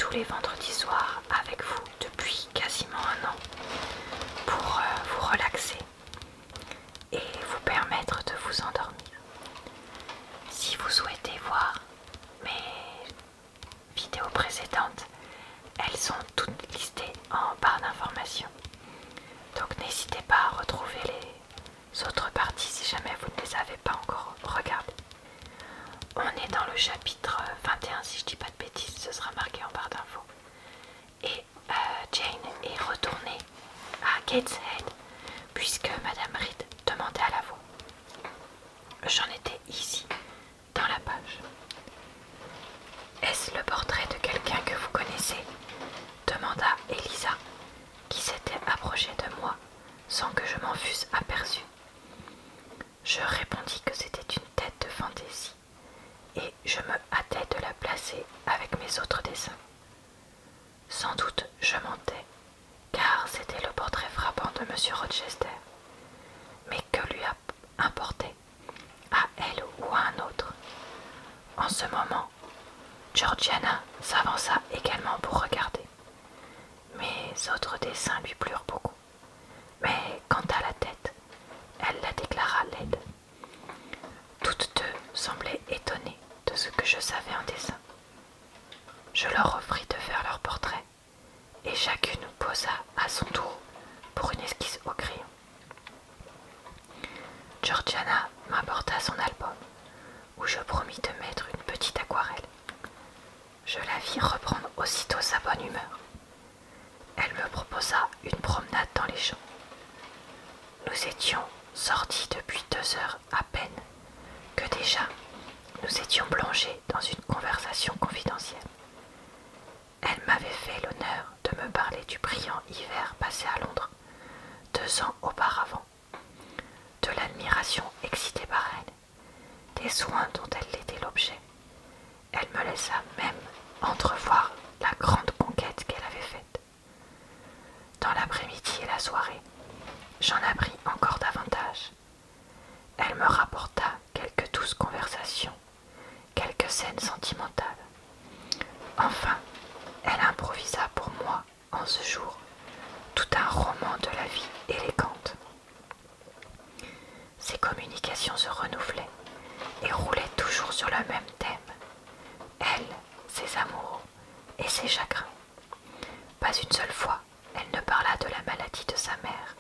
tous les vendredis soirs avec vous depuis quasiment un an pour vous relaxer et vous permettre de vous endormir. Si vous souhaitez voir mes vidéos précédentes, elles sont toutes listées en barre d'informations. Donc n'hésitez pas à retrouver les autres parties si jamais vous ne les avez pas encore regardées. On est dans le chapitre 21, si je dis pas de bêtises, ce sera marqué en barre d'infos. Et Jane est retournée à Gateshead puisque Madame Reed demandait à la voir. J'en étais ici, dans la page. Est-ce le portrait de quelqu'un que vous connaissez? Demanda Elisa, qui s'était approchée de moi sans que je m'en fusse aperçue. Je répondis que c'était une tête de fantaisie et je me hâtais de la placer avec mes autres dessins. Sans doute je mentais, car c'était le portrait frappant de M. Rochester. Mais que lui importait, à elle ou à un autre? En ce moment, Georgiana s'avança également pour regarder. Mes autres dessins lui plurent beaucoup, mais quant à la tête, elle la déclara laide. Toutes deux semblaient étonnées de ce que je savais en dessin. Je leur offris de faire leur portrait, et chacune posa à son tour pour une esquisse au crayon. Georgiana m'apporta son album, où je promis de mettre une petite aquarelle. Je la vis reprendre aussitôt sa bonne humeur. Elle me proposa une promenade dans les champs. Nous étions sortis depuis 2 heures à peine, que déjà nous étions plongés dans une conversation confidentielle. Elle m'avait fait l'honneur de me parler du brillant hiver passé à Londres 2 ans auparavant, de l'admiration excitée par elle, des soins dont elle était l'objet. Elle me laissa même entrevoir la grande conquête qu'elle avait faite. Dans l'après-midi et la soirée, j'en appris encore davantage. Elle me rapporta quelques douces conversations, quelques scènes sentimentales. Enfin, elle improvisa pour moi, en ce jour, tout un roman de la vie élégante. Ses communications se renouvelaient et roulaient toujours sur le même thème. Elle, ses amours et ses chagrins. Pas une seule fois, elle ne parla de la maladie de sa mère,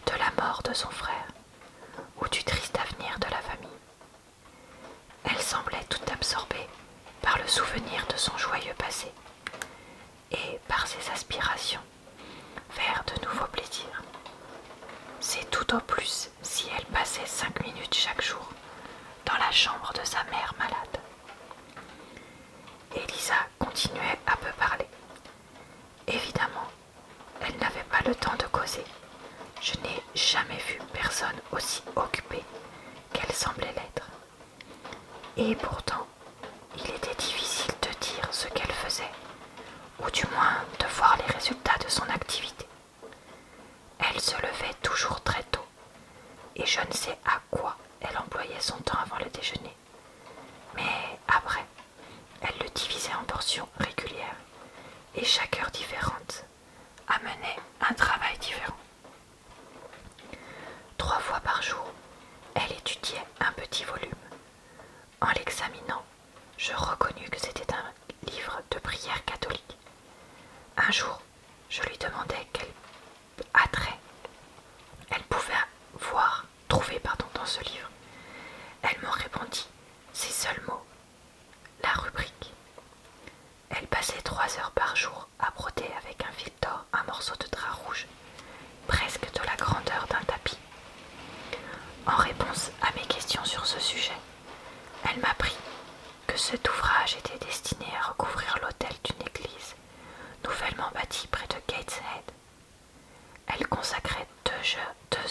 de la mort de son frère ou du triste avenir de la famille. Elle semblait tout absorbée par le souvenir de son joyeux passé et par ses aspirations vers de nouveaux plaisirs. C'est tout au plus si elle passait 5 minutes chaque jour dans la chambre de sa mère malade. Elisa continuait à peu parler. Évidemment, elle n'avait pas le temps de causer. Je n'ai jamais vu personne aussi occupée qu'elle semblait l'être. Et pourtant, il était difficile de dire ce qu'elle faisait, ou du moins de voir les résultats de son activité. Elle se levait toujours très tôt, et je ne sais à quoi elle employait son temps avant le déjeuner. Mais après, elle le divisait en portions régulières, et chaque heure différente amenait un travail différent. 3 fois par jour, elle étudiait un petit volume. En l'examinant, je reconnus que c'était un livre de prière catholique. Un jour, je lui demandai quel attrait elle pouvait trouver dans ce livre. Elle m'en répondit ces seuls mots: la rubrique. Elle passait 3 heures par jour à broder avec un fil d'or un morceau de drap rouge, presque de la grandeur d'un tapis. En réponse à mes questions sur ce sujet, elle m'apprit que cet ouvrage était destiné à recouvrir l'autel d'une église nouvellement bâtie près de Gateshead. Elle consacrait 2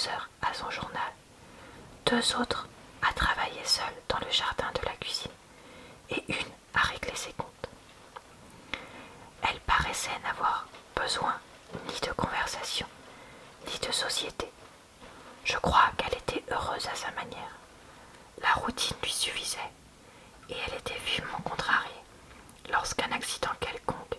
heures à son journal, 2 autres à travailler seule dans le jardin de la cuisine et une à régler ses comptes. Elle paraissait n'avoir besoin ni de conversation, ni de société. Je crois qu'elle était heureuse à sa manière. La routine lui suffisait, et elle était vivement contrariée lorsqu'un accident quelconque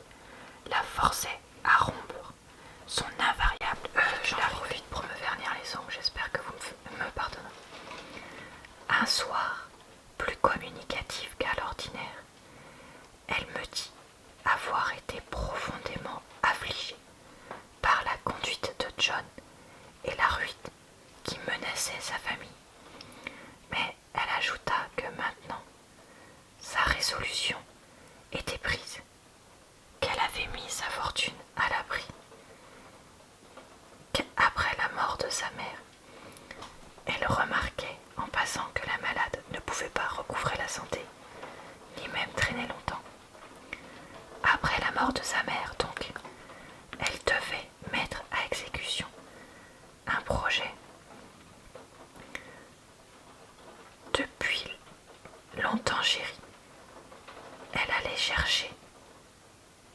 aller chercher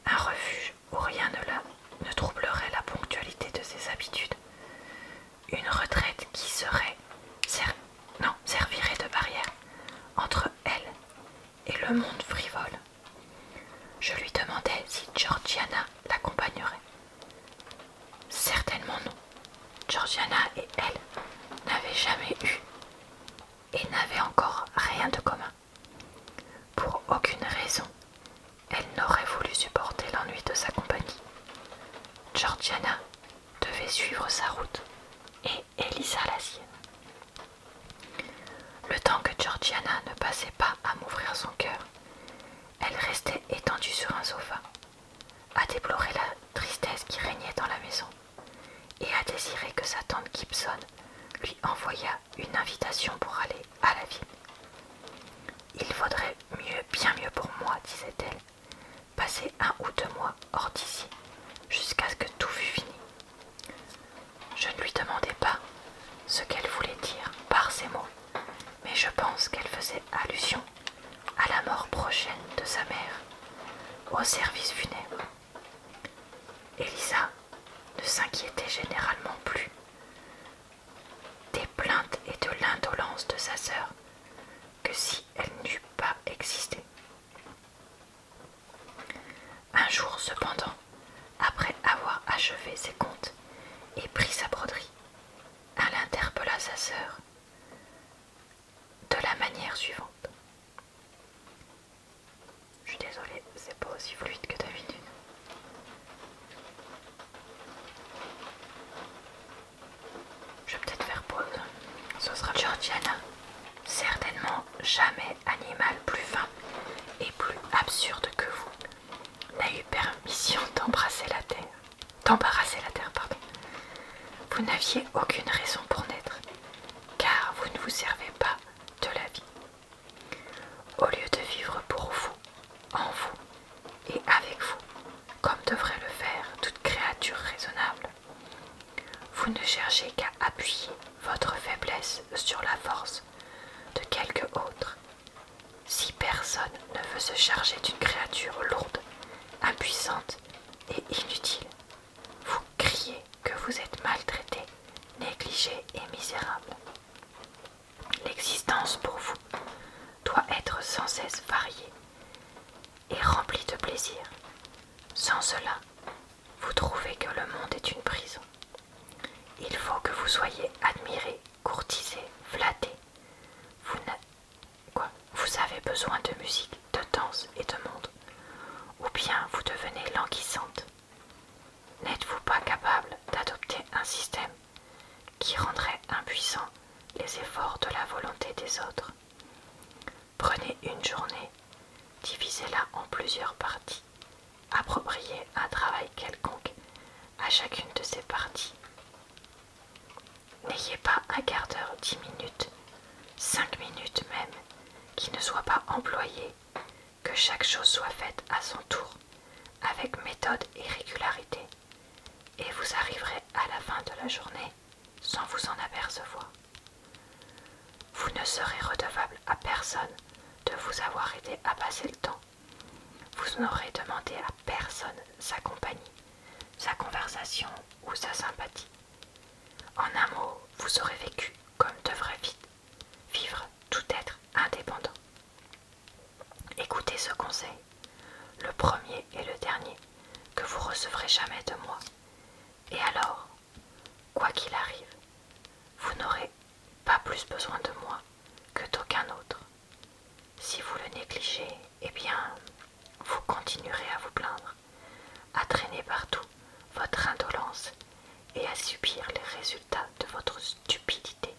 un refuge où rien ne troublerait la ponctualité de ses habitudes, une retraite qui servirait de barrière entre elle et le monde frivole. Je lui demandai si Georgiana l'accompagnerait. Certainement non. Georgiana et elle n'avaient jamais eu et n'avaient encore rien de commun. Pour aucune raison, elle n'aurait voulu supporter l'ennui de sa compagnie. Georgiana devait suivre sa route et Elisa la sienne. Le temps que Georgiana ne passait pas à m'ouvrir son cœur, elle restait étendue sur un sofa, à déplorer la tristesse qui régnait dans la maison et à désirer que sa tante Gibson lui envoyât une invitation pour aller à la ville. Il vaudrait bien mieux pour moi, disait-elle, passer 1 ou 2 mois hors d'ici, jusqu'à ce que tout fût fini. Je ne lui demandai pas ce qu'elle voulait dire par ces mots, mais je pense qu'elle faisait allusion à la mort prochaine de sa mère, au service funèbre. Elisa ne s'inquiétait généralement plus des plaintes et de l'indolence de sa sœur que si elle n'eût pas existé. Un jour cependant, après avoir achevé ses comptes et pris sa broderie, elle interpella sa sœur de la manière suivante. Je suis désolée, c'est pas aussi fluide que d'habitude. Je vais peut-être faire pause. Ce sera Georgiana. Certainement jamais animal plus vain et plus absurde que vous n'a eu permission d'embrasser la terre. D'embarrasser la terre, pardon. Vous n'aviez aucune raison pour naître, car vous ne vous servez pas de la vie. Au lieu de vivre pour vous, en vous et avec vous, comme devrait le faire toute créature raisonnable, vous ne cherchez qu'à appuyer votre faiblesse sur la force de quelque autre. Si personne ne veut se charger d'une créature lourde, impuissante et inutile, vous criez que vous êtes maltraité, négligé et misérable. L'existence pour vous doit être sans cesse variée et remplie de plaisir. Sans cela, vous trouvez que le monde est une prison. Il faut que vous soyez admiré, courtisé, flatté. Vous avez besoin de musique, de danse et de monde, ou bien vous devenez languissante. N'êtes-vous pas capable d'adopter un système qui rendrait impuissants les efforts de la volonté des autres? Prenez une journée, divisez-la en plusieurs parties, appropriez un travail quelconque à chacune de ces parties. N'ayez pas un quart d'heure, 10 minutes, 5 minutes même, qui ne soit pas employé, que chaque chose soit faite à son tour, avec méthode et régularité, et vous arriverez à la fin de la journée sans vous en apercevoir. Vous ne serez redevable à personne de vous avoir aidé à passer le temps. Vous n'aurez demandé à personne sa compagnie, sa conversation ou sa sympathie. En un mot, vous aurez vécu comme devrait vivre tout être indépendant. Écoutez ce conseil, le premier et le dernier, que vous recevrez jamais de moi. Et alors, quoi qu'il arrive, vous n'aurez pas plus besoin de moi que d'aucun autre. Si vous le négligez, eh bien, vous continuerez à vous plaindre, à traîner partout votre indolence et à subir les résultats de votre stupidité,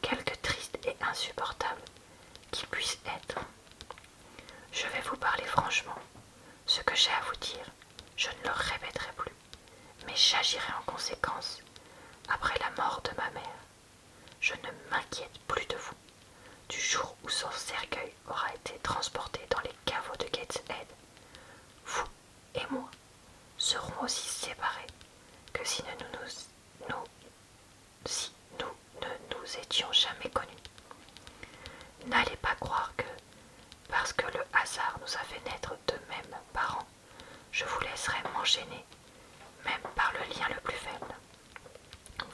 quelque triste et insupportable qu'il puisse être. Je vais vous parler franchement. Ce que j'ai à vous dire, je ne le répéterai plus, mais j'agirai en conséquence. Après la mort de ma mère, je ne m'inquiète plus de vous. Du jour où son cercueil aura été transporté dans les caveaux de Gateshead, vous et moi serons aussi séparés que si nous ne nous étions jamais connus. N'allez pas croire que, parce que le hasard nous a fait naître enchaîné, même par le lien le plus faible.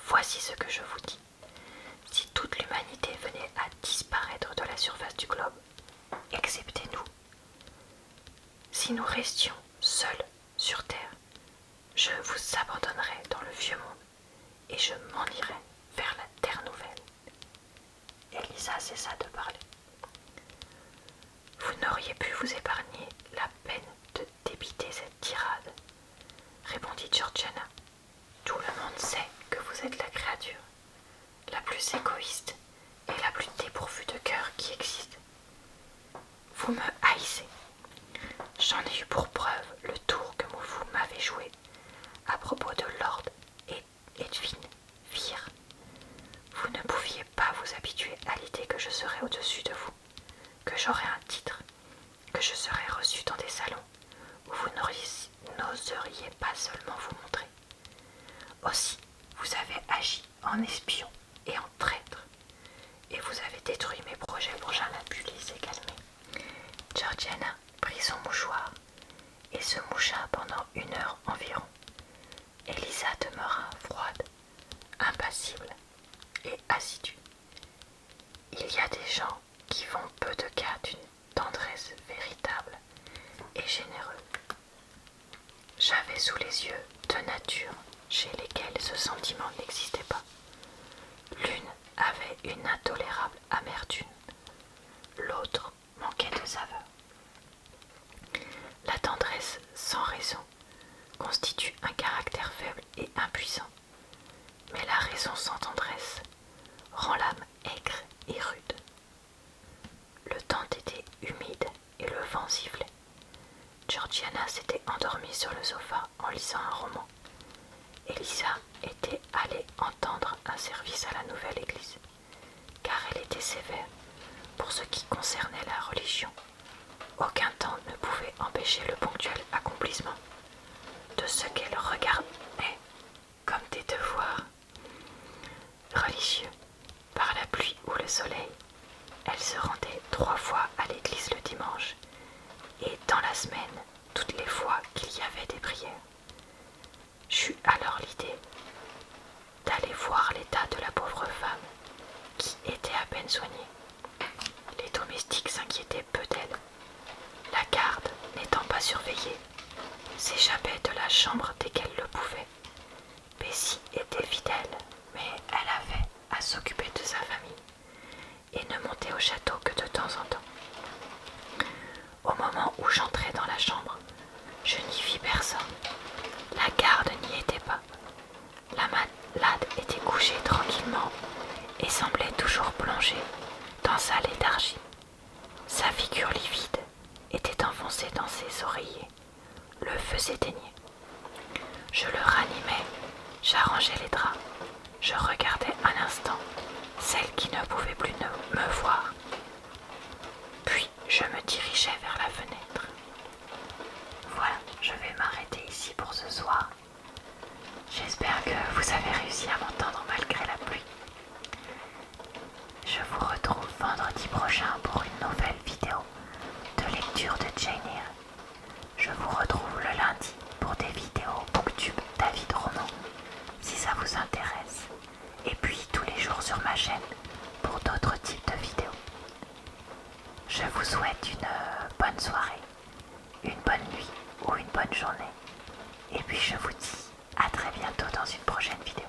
Voici ce que je vous dis. Si toute l'humanité venait à disparaître de la surface du globe, excepté nous, si nous restions seuls sur Terre, je vous abandonnerai dans le vieux monde et je m'en irai vers la Terre nouvelle. Elisa cessa de parler. Vous n'auriez pu vous épargner la peine de débiter cette tirade, répondit Georgiana. Tout le monde sait que vous êtes la créature la plus égoïste et la plus dépourvue de cœur qui existe. Vous me haïssez. J'en ai eu pour preuve le tour que vous m'avez joué à propos de Lord et Edwin Vere. Vous ne pouviez pas vous habituer à l'idée que je serais au-dessus de vous, que j'aurais un titre, que je serais reçu dans des salons où vous n'oseriez pas seulement vous montrer. Aussi, vous avez agi en espion et en traître, et vous avez détruit mes projets pour jamais pu les calmer. Georgiana prit son mouchoir et se moucha pendant 1 heure environ. Elisa demeura froide, impassible et assidue. Il y a des gens qui font peu de cas d'une tendresse véritable et généreuse. J'avais sous les yeux 2 natures chez lesquelles ce sentiment n'existait pas. L'une avait une intolérable amertume, l'autre manquait de saveur. La tendresse sans raison constitue un caractère faible et impuissant, mais la raison sans tendresse rend l'âme aigre et rude. Le temps était humide et le vent sifflait. Georgiana s'était endormie sur le sofa en lisant un roman. Elisa était allée entendre un service à la nouvelle église, car elle était sévère pour ce qui concernait la religion. Aucun temps ne pouvait empêcher le ponctuel accomplissement de ce qu'elle regardait comme des devoirs religieux. Par la pluie ou le soleil, elle se rendait 3 fois à l'église le dimanche et dans la semaine, toutes les fois qu'il y avait des prières. J'eus alors l'idée d'aller voir l'état de la pauvre femme qui était à peine soignée. Les domestiques s'inquiétaient peu d'elle. La garde, n'étant pas surveillée, s'échappait de la chambre dès qu'elle le pouvait. Bessie était fidèle, mais elle avait à s'occuper de sa famille et ne montait au château que de temps en temps. Au moment où j'entrai dans la chambre, je n'y vis personne. La garde n'y était pas. La malade était couchée tranquillement et semblait toujours plongée dans sa léthargie. Sa figure livide était enfoncée dans ses oreillers. Le feu s'éteignait. Je le ranimais, j'arrangeais les draps. Je regardais un instant celle qui ne pouvait plus me voir. Puis je me dirigeais vers la fenêtre. Voilà, je vais m'arrêter ici pour ce soir. J'espère que vous avez réussi à m'entendre malgré la pluie. Je vous retrouve vendredi prochain pour une nouvelle vidéo de lecture de Jane Eyre. Je vous retrouve le lundi pour des vidéos Booktube David Roman, si ça vous intéresse. Et puis tous les jours sur ma chaîne pour d'autres types de vidéos. Je vous souhaite une bonne soirée, une bonne nuit ou une bonne journée. Et puis je vous dis à très bientôt dans une prochaine vidéo.